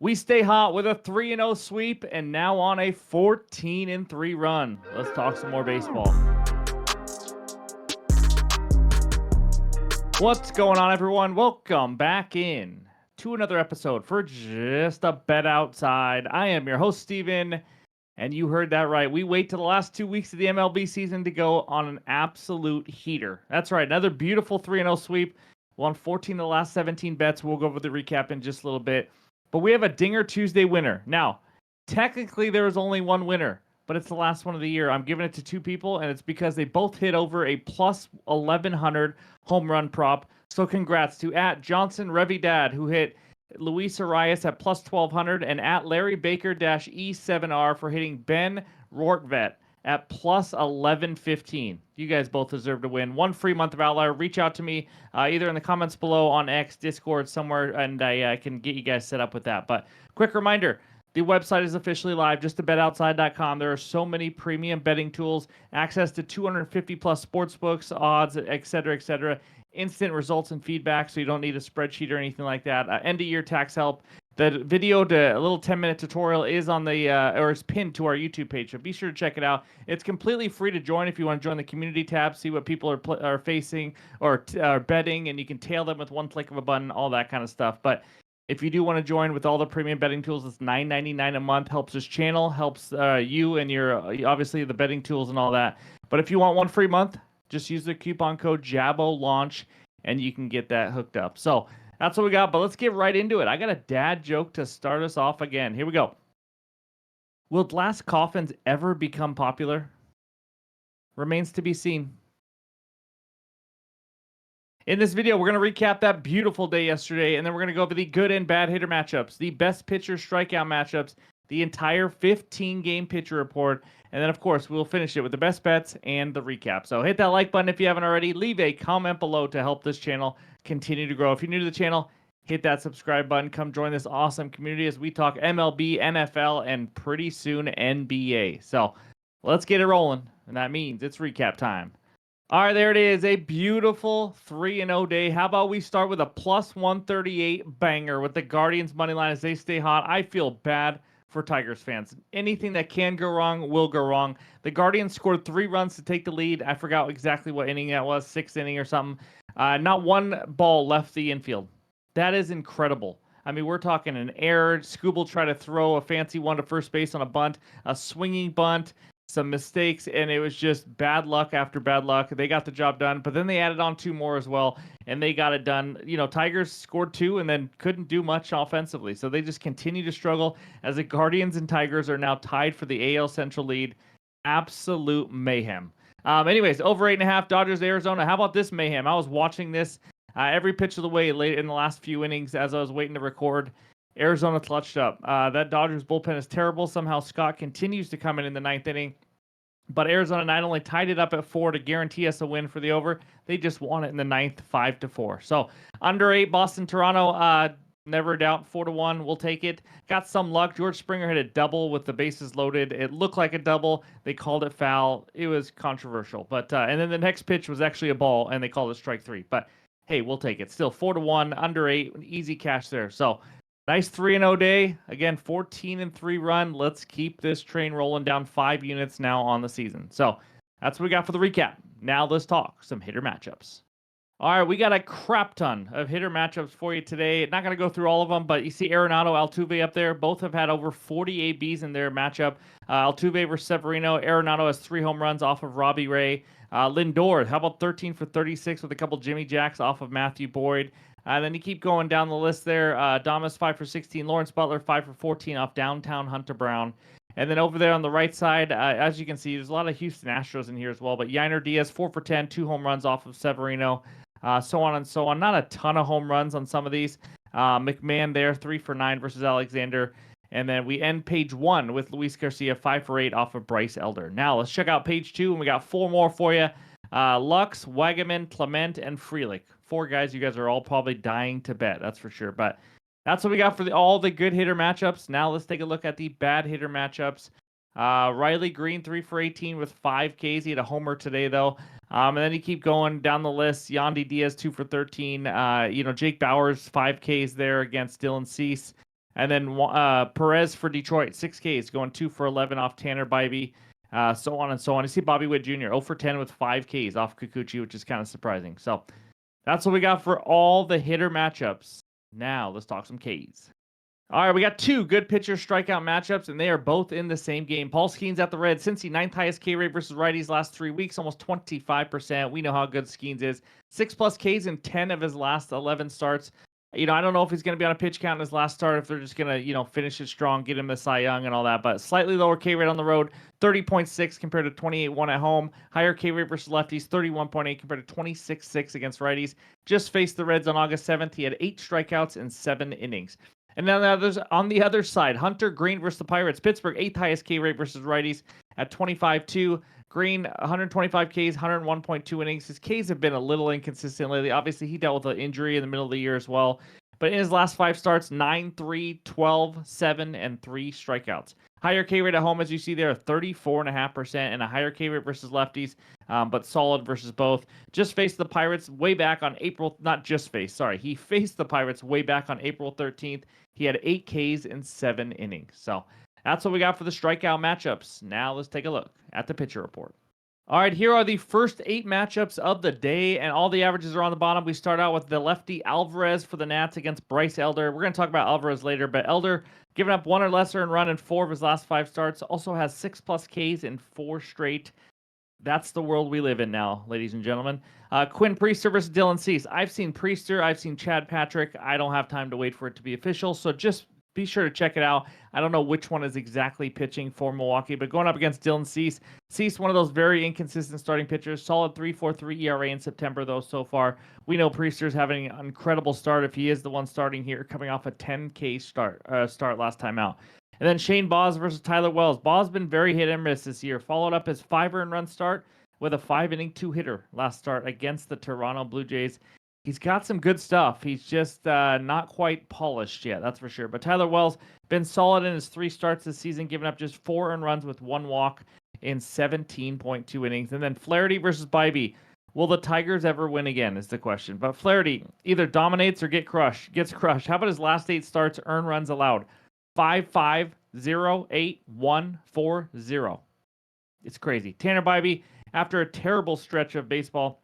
We stay hot with a 3-0 sweep and now on a 14-3 run. Let's talk some more baseball. What's going on, everyone? Welcome back in to another episode for Just a Bet Outside. I am your host, Steven, and you heard that right. We wait till the last 2 weeks of the MLB season to go on an absolute heater. That's right, another beautiful 3-0 sweep. Won 14 of the last 17 bets. We'll go over the recap in just a little bit. But we have a Dinger Tuesday winner. Now, technically there is only one winner, but it's the last one of the year. I'm giving it to two people, and it's because they both hit over a plus 1,100 home run prop. So congrats to at Johnson Revidad, who hit Luis Arias at plus 1,200, and at Larry Baker-E7R for hitting Ben Rortvet at plus 1115. You guys both deserve to win. One free month of Outlier. Reach out to me either in the comments below on X, Discord, somewhere, and I can get you guys set up with that. But quick reminder, the website is officially live, justabetoutside.com. There are so many premium betting tools, access to 250 plus sportsbooks, odds, etc., instant results and feedback, so you don't need a spreadsheet or anything like that. End of year tax help. The video, a little 10-minute tutorial is on the or is pinned to our YouTube page, so be sure to check it out. It's completely free to join if you want to join the community tab, see what people are facing or are betting, and you can tail them with one click of a button, all that kind of stuff. But if you do want to join with all the premium betting tools, it's $9.99 a month. Helps this channel, helps you and your obviously the betting tools and all that. But if you want one free month, just use the coupon code JABOLAUNCH and you can get that hooked up. So that's what we got, but let's get right into it. I got a dad joke to start us off again. Here we go. Will glass coffins ever become popular? Remains to be seen. In this video, we're going to recap that beautiful day yesterday, and then we're going to go over the good and bad hitter matchups, the best pitcher strikeout matchups, the entire 15-game pitcher report, and then, of course, we'll finish it with the best bets and the recap. So hit that like button if you haven't already. Leave a comment below to help this channel continue to grow. If you're new to the channel, hit that subscribe button. Come join this awesome community as we talk MLB, NFL, and pretty soon NBA. So let's get it rolling, and that means it's recap time. All right, there it is. A beautiful 3-0 day. How about we start with a plus 138 banger with the Guardians money line as they stay hot. I feel bad for Tigers fans. Anything that can go wrong will go wrong. The Guardians scored 3 runs to take the lead. I forgot exactly what inning that was, 6th inning or something. Not one ball left the infield. That is incredible. I mean, we're talking an error. Scooble tried to throw a fancy one to first base on a bunt, a swinging bunt, some mistakes, and it was just bad luck after bad luck. They got the job done, but then they added on 2 more as well, and they got it done. You know, Tigers scored 2 and then couldn't do much offensively, so they just continue to struggle as the Guardians and Tigers are now tied for the AL Central lead. Absolute mayhem. Anyways, over 8.5, Dodgers, Arizona. How about this mayhem? I was watching this every pitch of the way late in the last few innings as I was waiting to record. Arizona clutched up. That Dodgers bullpen is terrible. Somehow Scott continues to come in the 9th inning. But Arizona not only tied it up at 4 to guarantee us a win for the over, they just won it in the 9th, 5-4. So under 8, Boston, Toronto, never a doubt, 4-1. We'll take it. Got some luck. George Springer hit a double with the bases loaded. It looked like a double. They called it foul. It was controversial. But and then the next pitch was actually a ball, and they called it strike 3. But hey, we'll take it. Still 4-1, under 8, easy cash there. So nice 3-0 day. Again, 14-3 run. Let's keep this train rolling down 5 units now on the season. So that's what we got for the recap. Now let's talk some hitter matchups. All right, we got a crap ton of hitter matchups for you today. Not going to go through all of them, but you see Arenado, Altuve up there. Both have had over 40 ABs in their matchup. Altuve versus Severino. Arenado has 3 home runs off of Robbie Ray. Lindor, how about 13 for 36 with a couple Jimmy Jacks off of Matthew Boyd. Then you keep going down the list there. Damas 5 for 16. Lawrence Butler 5 for 14 off downtown Hunter Brown. And then over there on the right side, as you can see, there's a lot of Houston Astros in here as well. But Yainer Diaz 4 for 10, 2 home runs off of Severino. So on and so on. Not a ton of home runs on some of these. McMahon there 3 for 9 versus Alexander. And then we end page 1 with Luis Garcia 5 for 8 off of Bryce Elder. Now let's check out page 2, and we got 4 more for you. Lux, Wagaman, Clement, and Frelick. 4 guys you guys are all probably dying to bet, that's for sure. But that's what we got for all the good hitter matchups. Now let's take a look at the bad hitter matchups. Riley Green, 3 for 18 with 5 Ks. He had a homer today, though. And then you keep going down the list. Yandy Diaz, 2 for 13. Jake Bowers, 5 Ks there against Dylan Cease. And then Perez for Detroit, 6 Ks, going 2 for 11 off Tanner Bybee, so on and so on. You see Bobby Witt Jr., 0 for 10 with 5 Ks off Kikuchi, which is kind of surprising. So that's what we got for all the hitter matchups. Now let's talk some Ks. All right, we got 2 good pitcher strikeout matchups, and they are both in the same game. Paul Skeens at the Reds. Cincy, 9th highest K rate versus righties last 3 weeks, almost 25%. We know how good Skeens is. 6+ Ks in 10 of his last 11 starts. I don't know if he's going to be on a pitch count in his last start, if they're just going to, finish it strong, get him the Cy Young and all that. But slightly lower K rate on the road, 30.6 compared to 28.1 at home. Higher K rate versus lefties, 31.8 compared to 26.6 against righties. Just faced the Reds on August 7th. He had 8 strikeouts in 7 innings. And then on the other side, Hunter Green versus the Pirates. Pittsburgh, 8th highest K rate versus righties at 25.2. Green, 125 Ks, 101.2 innings. His Ks have been a little inconsistent lately. Obviously, he dealt with an injury in the middle of the year as well. But in his last 5 starts, 9, 3, 12, 7, and 3 strikeouts. Higher K rate at home, as you see there, 34.5%, and a higher K rate versus lefties, but solid versus both. Just faced the Pirates way back on he faced the Pirates way back on April 13th. He had 8 Ks in 7 innings. So that's what we got for the strikeout matchups. Now let's take a look at the pitcher report. All right, here are the first 8 matchups of the day, and all the averages are on the bottom. We start out with the lefty Alvarez for the Nats against Bryce Elder. We're going to talk about Alvarez later, but Elder giving up 1 or less earned run in 4 of his last 5 starts. Also has 6+ Ks in 4 straight. That's the world we live in now, ladies and gentlemen. Quinn Priester versus Dylan Cease. I've seen Priester. I've seen Chad Patrick. I don't have time to wait for it to be official, so just be sure to check it out. I don't know which one is exactly pitching for Milwaukee, but going up against Dylan Cease. Cease, one of those very inconsistent starting pitchers. Solid 3.43 ERA in September, though, so far. We know Priester's having an incredible start if he is the one starting here, coming off a 10K start last time out. And then Shane Baz versus Tyler Wells. Baz been very hit and miss this year. Followed up his 5 earned run start with a 5-inning 2-hitter last start against the Toronto Blue Jays. He's got some good stuff. He's just not quite polished yet, that's for sure. But Tyler Wells been solid in his 3 starts this season, giving up just 4 earned runs with 1 walk in 17.2 innings. And then Flaherty versus Bybee. Will the Tigers ever win again is the question. But Flaherty either dominates or gets crushed. How about his last 8 starts, earned runs allowed? 5-5, 0, 8, 1, 4, 0. It's crazy. Tanner Bybee, after a terrible stretch of baseball,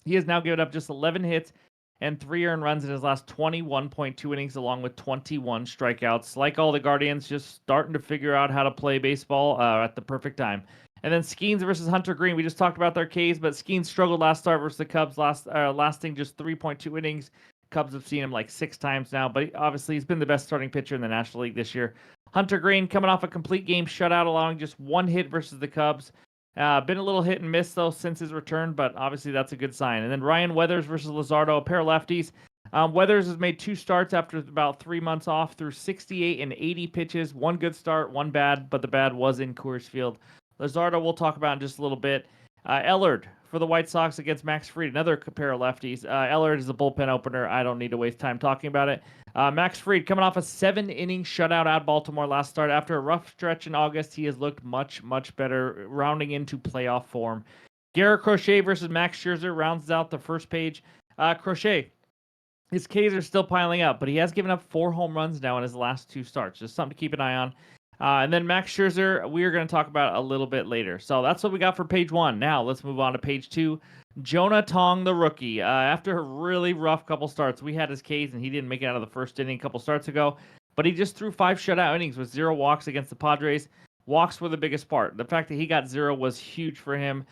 he has now given up just 11 hits and 3 earned runs in his last 21.2 innings, along with 21 strikeouts. Like all the Guardians, just starting to figure out how to play baseball at the perfect time. And then Skeens versus Hunter Green. We just talked about their Ks, but Skeens struggled last start versus the Cubs, lasting just 3.2 innings. Cubs have seen him like 6 times now, but obviously he's been the best starting pitcher in the National League this year. Hunter Green coming off a complete game shutout, allowing just 1 hit versus the Cubs. Been a little hit and miss, though, since his return, but obviously that's a good sign. And then Ryan Weathers versus Luzardo, a pair of lefties. Weathers has made 2 starts after about 3 months off through 68 and 80 pitches. 1 good start, 1 bad, but the bad was in Coors Field. Luzardo we'll talk about in just a little bit. Ellard for the White Sox against Max Fried, another pair of lefties. Ellard is a bullpen opener. I don't need to waste time talking about it. Max Fried coming off a 7-inning shutout at Baltimore last start. After a rough stretch in August, he has looked much, much better, rounding into playoff form. Garrett Crochet versus Max Scherzer rounds out the first page. Crochet, his Ks are still piling up, but he has given up 4 home runs now in his last 2 starts. Just something to keep an eye on. And then Max Scherzer, we are going to talk about a little bit later. So that's what we got for page 1. Now let's move on to page 2. Jonah Tong, the rookie. After a really rough couple starts, we had his Ks, and he didn't make it out of the first inning a couple starts ago. But he just threw 5 shutout innings with 0 walks against the Padres. Walks were the biggest part. The fact that he got 0 was huge for him.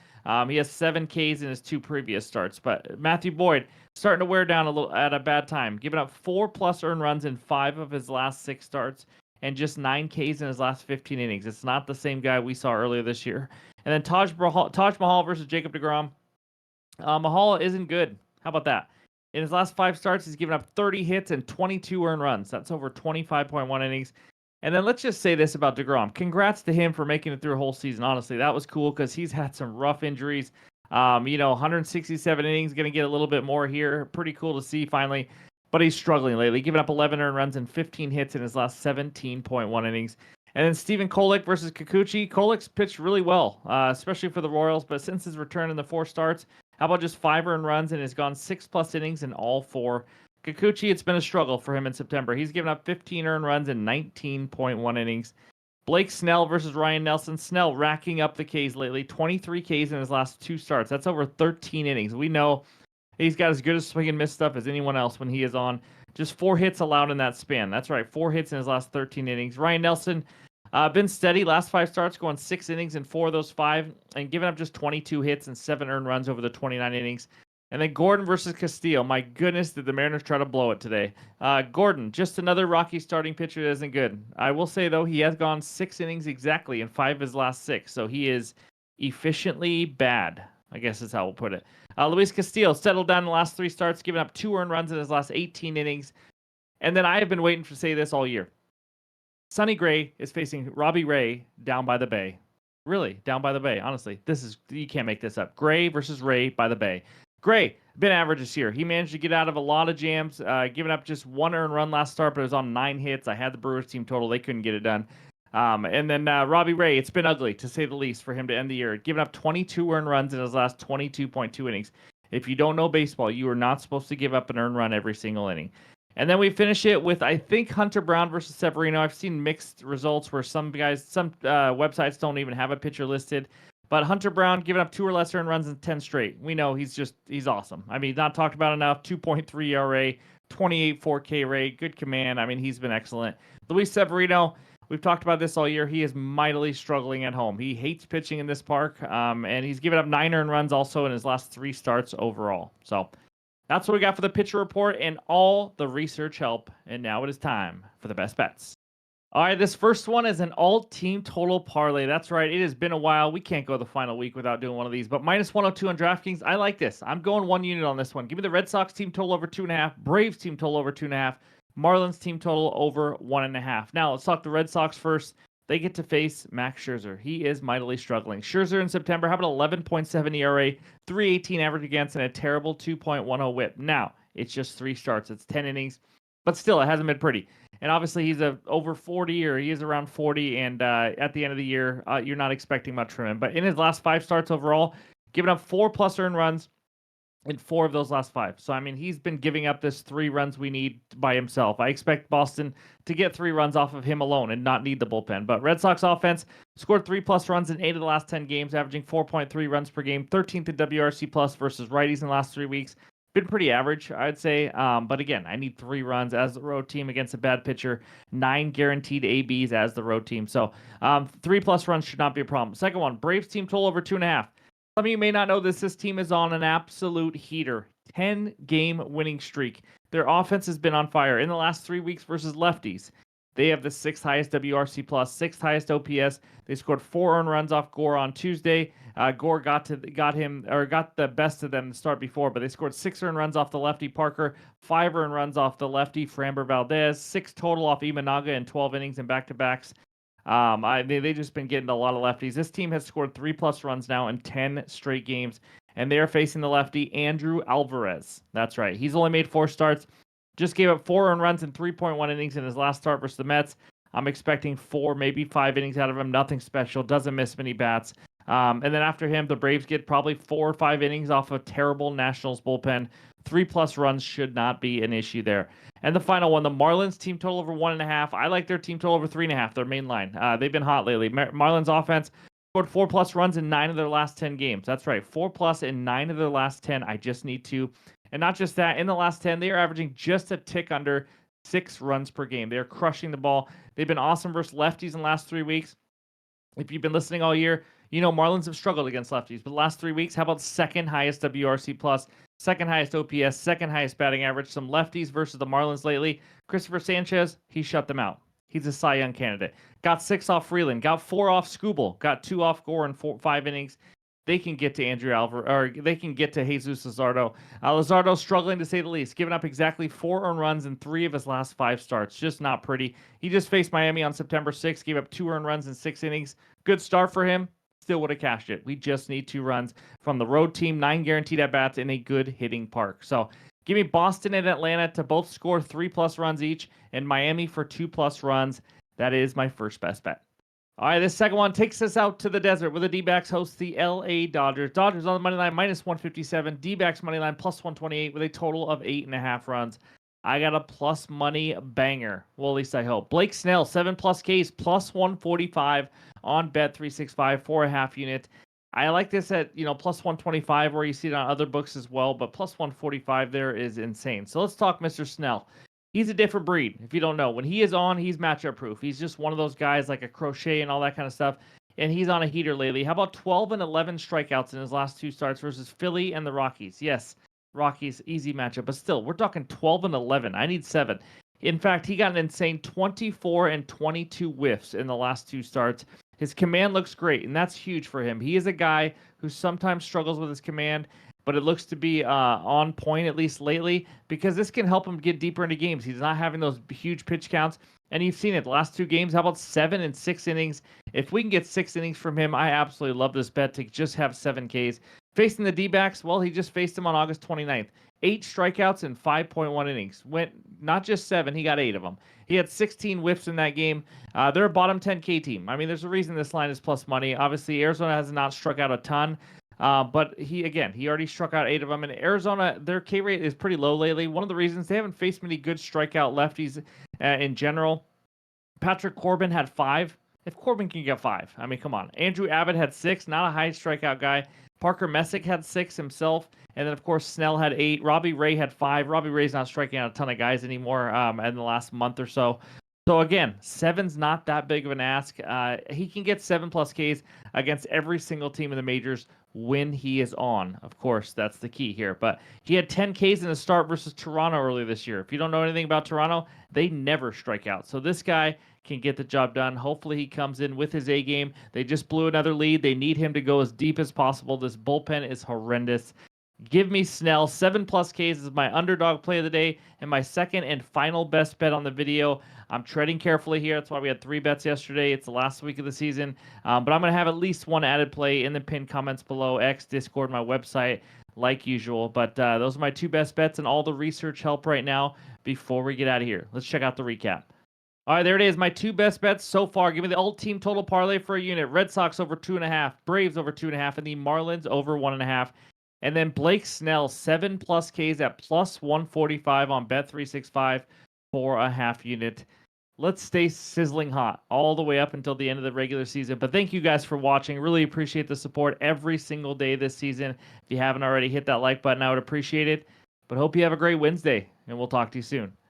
He has 7 Ks in his 2 previous starts. But Matthew Boyd starting to wear down a little at a bad time, giving up 4+ earned runs in 5 of his last 6 starts. And just 9 Ks in his last 15 innings. It's not the same guy we saw earlier this year. And then Taj Mahal versus Jacob deGrom. Mahal isn't good. How about that? In his last 5 starts, he's given up 30 hits and 22 earned runs. That's over 25.1 innings. And then let's just say this about deGrom. Congrats to him for making it through a whole season. Honestly, that was cool because he's had some rough injuries. 167 innings, going to get a little bit more here. Pretty cool to see finally. But he's struggling lately, giving up 11 earned runs and 15 hits in his last 17.1 innings. And then Stephen Kolek versus Kikuchi. Kolek's pitched really well, especially for the Royals, but since his return in the 4 starts, how about just 5 earned runs and has gone 6+ innings in all 4. Kikuchi, it's been a struggle for him in September. He's given up 15 earned runs in 19.1 innings. Blake Snell versus Ryan Nelson. Snell racking up the Ks lately. 23 Ks in his last 2 starts. That's over 13 innings. We know he's got as good a swing and miss stuff as anyone else when he is on. Just 4 hits allowed in that span. That's right, 4 hits in his last 13 innings. Ryan Nelson, been steady. Last 5 starts, going 6 innings in 4 of those 5, and giving up just 22 hits and 7 earned runs over the 29 innings. And then Gordon versus Castillo. My goodness, did the Mariners try to blow it today. Gordon, just another Rocky starting pitcher that isn't good. I will say, though, he has gone 6 innings exactly in 5 of his last 6. So he is efficiently bad, I guess is how we'll put it. Luis Castillo settled down in the last 3 starts, giving up 2 earned runs in his last 18 innings. And then I have been waiting to say this all year. Sonny Gray is facing Robbie Ray down by the bay. Really, down by the bay. Honestly, you can't make this up. Gray versus Ray by the bay. Gray, been average this year. He managed to get out of a lot of jams, giving up just 1 earned run last start, but it was on 9 hits. I had the Brewers team total. They couldn't get it done. And then Robbie Ray, it's been ugly, to say the least, for him to end the year. Giving up 22 earned runs in his last 22.2 innings. If you don't know baseball, you are not supposed to give up an earned run every single inning. And then we finish it with, I think, Hunter Brown versus Severino. I've seen mixed results where some websites don't even have a pitcher listed. But Hunter Brown giving up 2 or less earned runs in 10 straight. We know he's awesome. I mean, not talked about enough. 2.3 ERA, 28 4K rate, good command. I mean, he's been excellent. Luis Severino, we've talked about this all year. He is mightily struggling at home. He hates pitching in this park, and he's given up 9 earned runs also in his last 3 starts overall. So that's what we got for the pitcher report and all the research help. And now it is time for the best bets. All right, this first one is an all-team total parlay. That's right. It has been a while. We can't go the final week without doing one of these. But minus 102 on DraftKings, I like this. I'm going 1 unit on this one. Give me the Red Sox team total over 2.5, Braves team total over 2.5, Marlins team total over 1.5. Now, let's talk the Red Sox first. They get to face Max Scherzer. He is mightily struggling. Scherzer in September, how about 11.7 ERA, 3.18 average against, and a terrible 2.10 whip. Now, it's just 3 starts. It's 10 innings. But still, it hasn't been pretty. And obviously, he's over 40, or he is around 40. And at the end of the year, you're not expecting much from him. But in his last 5 starts overall, giving up 4+ earned runs in 4 of those last 5. So, I mean, he's been giving up this 3 runs we need by himself. I expect Boston to get 3 runs off of him alone and not need the bullpen. But Red Sox offense scored 3+ runs in 8 of the last 10 games, averaging 4.3 runs per game, 13th in WRC plus versus righties in the last 3 weeks. Been pretty average, I'd say. But again, I need 3 runs as the road team against a bad pitcher, 9 guaranteed ABs as the road team. So 3+ runs should not be a problem. Second one, Braves team total over 2.5. Some of you may not know this team is on an absolute heater. 10-game winning streak. Their offense has been on fire in the last 3 weeks versus lefties. They have the 6th highest WRC plus, 6th highest OPS. They scored 4 earned runs off Gore on Tuesday. Gore got the best of them to start before, but they scored 6 earned runs off the lefty Parker, 5 earned runs off the lefty Framber Valdez, 6 total off Imanaga in 12 innings and back-to-backs. They've just been getting a lot of lefties. This team has scored 3+ runs now in 10 straight games, and they are facing the lefty Andrew Alvarez. That's right. He's only made 4 starts. Just gave up 4 earned runs in 3.1 innings in his last start versus the Mets. I'm expecting 4, maybe 5 innings out of him. Nothing special. Doesn't miss many bats. And then after him, the Braves get probably 4 or 5 innings off a terrible Nationals bullpen. 3+ runs should not be an issue there. And the final one, the Marlins team total over 1.5. I like their team total over 3.5, their main line. They've been hot lately. Marlins offense scored 4+ runs in 9 of their last 10 games. That's right, 4+ in 9 of their last 10. I just need to. And not just that, in the last 10, they are averaging just a tick under 6 runs per game. They are crushing the ball. They've been awesome versus lefties in the last 3 weeks. If you've been listening all year, you know Marlins have struggled against lefties. But the last 3 weeks, how about 2nd highest WRC plus, 2nd highest OPS, 2nd highest batting average? Some lefties versus the Marlins lately. Christopher Sanchez, he shut them out. He's a Cy Young candidate. Got 6 off Freeland, got 4 off Skubal, got 2 off Gore in 5 innings. They can get to Andrew Alvarez, or they can get to Jesus Luzardo. Luzardo struggling to say the least, giving up exactly 4 earned runs in 3 of his last 5 starts. Just not pretty. He just faced Miami on September 6th, gave up 2 earned runs in 6 innings. Good start for him. Still would have cashed it. We just need 2 runs from the road team, 9 guaranteed at bats in a good hitting park. So give me Boston and Atlanta to both score 3+ runs each, and Miami for 2+ runs. That is my first best bet. All right, this second one takes us out to the desert where the D-backs host the LA Dodgers. Dodgers on the money line minus 157. D-backs money line plus 128 with a total of 8.5 runs. I got a plus money banger. Well, at least I hope. Blake Snell, 7+ Ks, plus 145 on Bet365 for a half unit. I like this at, plus 125, where you see it on other books as well, but plus 145 there is insane. So let's talk Mr. Snell. He's a different breed, if you don't know. When he is on, he's matchup proof. He's just one of those guys like a Crochet and all that kind of stuff. And he's on a heater lately. How about 12 and 11 strikeouts in his last 2 starts versus Philly and the Rockies? Yes, Rockies, easy matchup, but still, we're talking 12 and 11. I need 7. In fact, he got an insane 24 and 22 whiffs in the last 2 starts. His command looks great, and that's huge for him. He is a guy who sometimes struggles with his command, but it looks to be on point, at least lately, because this can help him get deeper into games. He's not having those huge pitch counts, and you've seen it the last 2 games. How about 7 and 6 innings? If we can get 6 innings from him, I absolutely love this bet to just have 7 Ks. Facing the D-backs, well, he just faced him on August 29th. 8 strikeouts in 5.1 innings. Went not just 7, he got 8 of them. He had 16 whiffs in that game. They're a bottom 10K team. I mean, there's a reason this line is plus money. Obviously, Arizona has not struck out a ton. But he already struck out 8 of them. And Arizona, their K rate is pretty low lately. One of the reasons they haven't faced many good strikeout lefties in general. Patrick Corbin had 5. If Corbin can get 5, I mean, come on. Andrew Abbott had 6, not a high strikeout guy. Parker Messick had 6 himself. And then, of course, Snell had 8. Robbie Ray had 5. Robbie Ray's not striking out a ton of guys anymore in the last month or so. So, again, 7's not that big of an ask. He can get 7+ Ks against every single team in the majors when he is on. Of course, that's the key here. But he had 10 Ks in a start versus Toronto earlier this year. If you don't know anything about Toronto, they never strike out. So this guy can get the job done. Hopefully he comes in with his A game. They just blew another lead. They need him to go as deep as possible. This bullpen is horrendous. Give me Snell. 7+ Ks is my underdog play of the day and my second and final best bet on the video. I'm treading carefully here. That's why we had 3 bets yesterday. It's the last week of the season. But I'm going to have at least one added play in the pinned comments below, X, Discord, my website, like usual. But those are my 2 best bets and all the research help right now before we get out of here. Let's check out the recap. All right, there it is. My 2 best bets so far. Give me the alt team total parlay for a unit. Red Sox over 2.5, Braves over 2.5, and the Marlins over 1.5. And then Blake Snell, 7+ Ks at plus 145 on Bet365 for a half unit. Let's stay sizzling hot all the way up until the end of the regular season. But thank you guys for watching. Really appreciate the support every single day this season. If you haven't already, hit that like button. I would appreciate it. But hope you have a great Wednesday, and we'll talk to you soon.